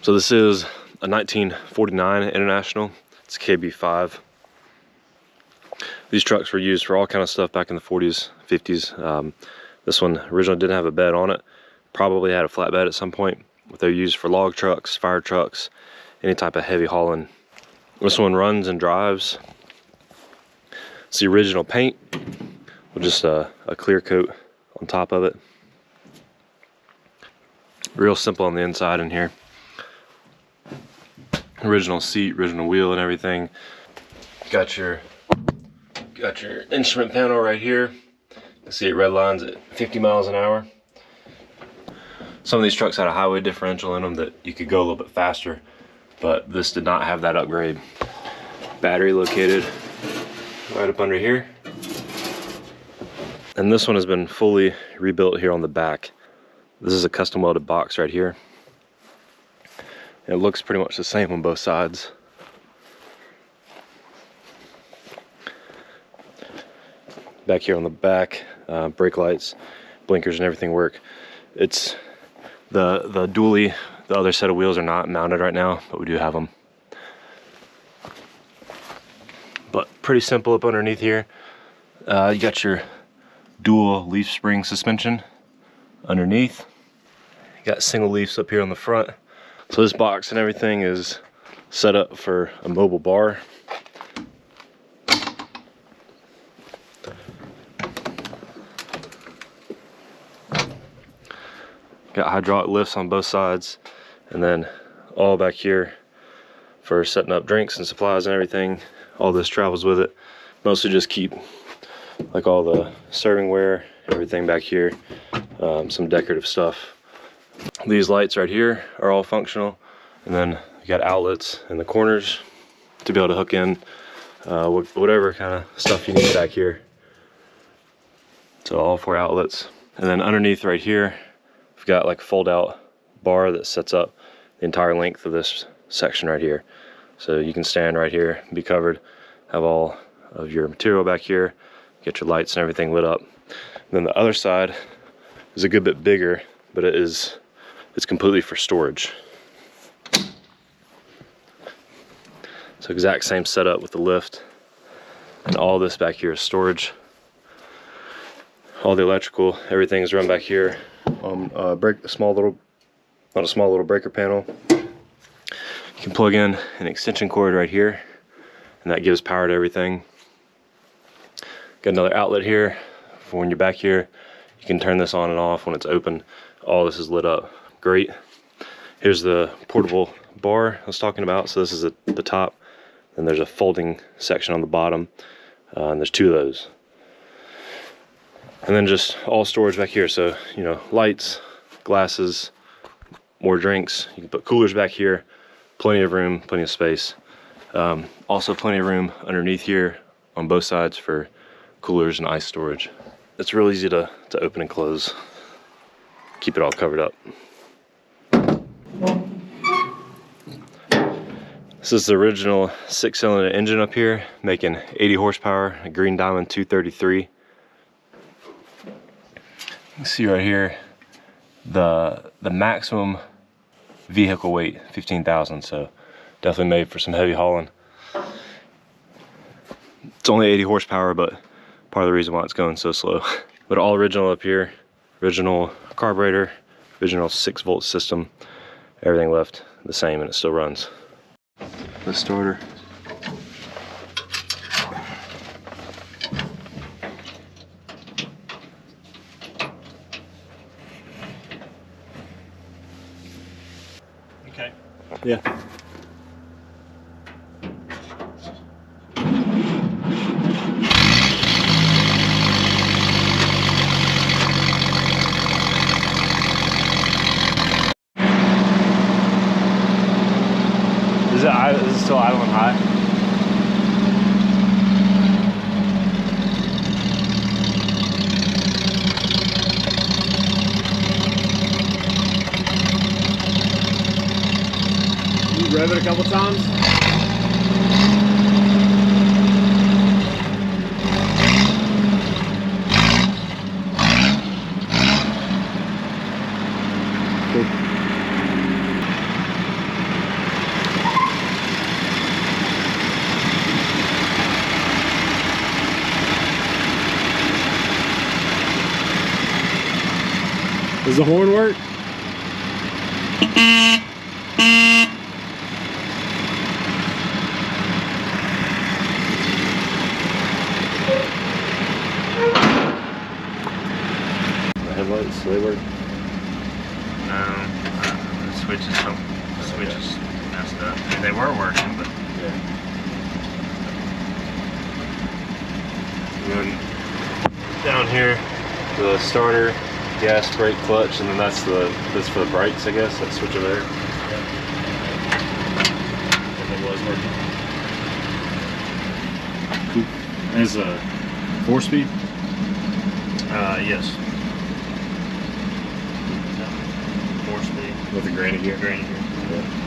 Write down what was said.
So this is a 1949 International. It's KB-5. These trucks were used for all kind of stuff back in the 40s, 50s. This one originally didn't have a bed on it. Probably had a flatbed at some point. But they're used for log trucks, fire trucks, any type of heavy hauling. This one runs and drives. It's the original paint with just a clear coat on top of it. Real simple on the inside in here. Original seat, original wheel and everything. Got your instrument panel right here. You can see it red lines at 50 miles an hour. Some of these trucks had a highway differential in them that you could go a little bit faster, but this did not have that upgrade. Battery located right up under here. And this one has been fully rebuilt here on the back. This is a custom welded box right here. It looks pretty much the same on both sides. Back here on the back, brake lights, blinkers and everything work. It's the dually, the other set of wheels are not mounted right now, but we do have them. But pretty simple up underneath here. You got your dual leaf spring suspension underneath. You got single leafs up here on the front. So this box and everything is set up for a mobile bar. Got hydraulic lifts on both sides, and then all back here for setting up drinks and supplies and everything. All this travels with it. Mostly just keep like all the servingware, everything back here, some decorative stuff. These lights right here are all functional, and then you got outlets in the corners to be able to hook in whatever kind of stuff you need back here. So all 4 outlets. And then underneath right here, we've got like a fold out bar that sets up the entire length of this section right here. So you can stand right here, be covered, have all of your material back here, get your lights and everything lit up. And then the other side is a good bit bigger, but it's completely for storage. So exact same setup with the lift, and all this back here is storage. All the electrical, everything is run back here on a small little breaker panel. You can plug in an extension cord right here, and that gives power to everything. Got another outlet here for when you're back here. You can turn this on and off when it's open. All this is lit up. Great. Here's the portable bar I was talking about. So this is at the top, and there's a folding section on the bottom, and there's 2 of those. And then just all storage back here. So, you know, lights, glasses, more drinks. You can put coolers back here. Plenty of room, plenty of space. Also plenty of room underneath here on both sides for coolers and ice storage. It's real easy to open and close. Keep it all covered up. This is the original 6-cylinder engine up here, making 80 horsepower, a Green Diamond 233. You can see right here the maximum vehicle weight, 15,000, so definitely made for some heavy hauling. It's only 80 horsepower, but part of the reason why it's going so slow. But all original up here, original carburetor, original 6-volt system, everything left the same, and it still runs. The starter. Okay. Yeah. Is it still idling high? You rev it a couple times? Does the horn work? The headlights, do they work? The switches messed up. I mean, they were working, but Yeah. And then down here, the starter, gas, brake, clutch, and then that's for the brakes, I guess. That switch over there. If it was working. Cool. There's a 4-speed. yes. 4-speed. With a granny gear. Granny gear. Yeah.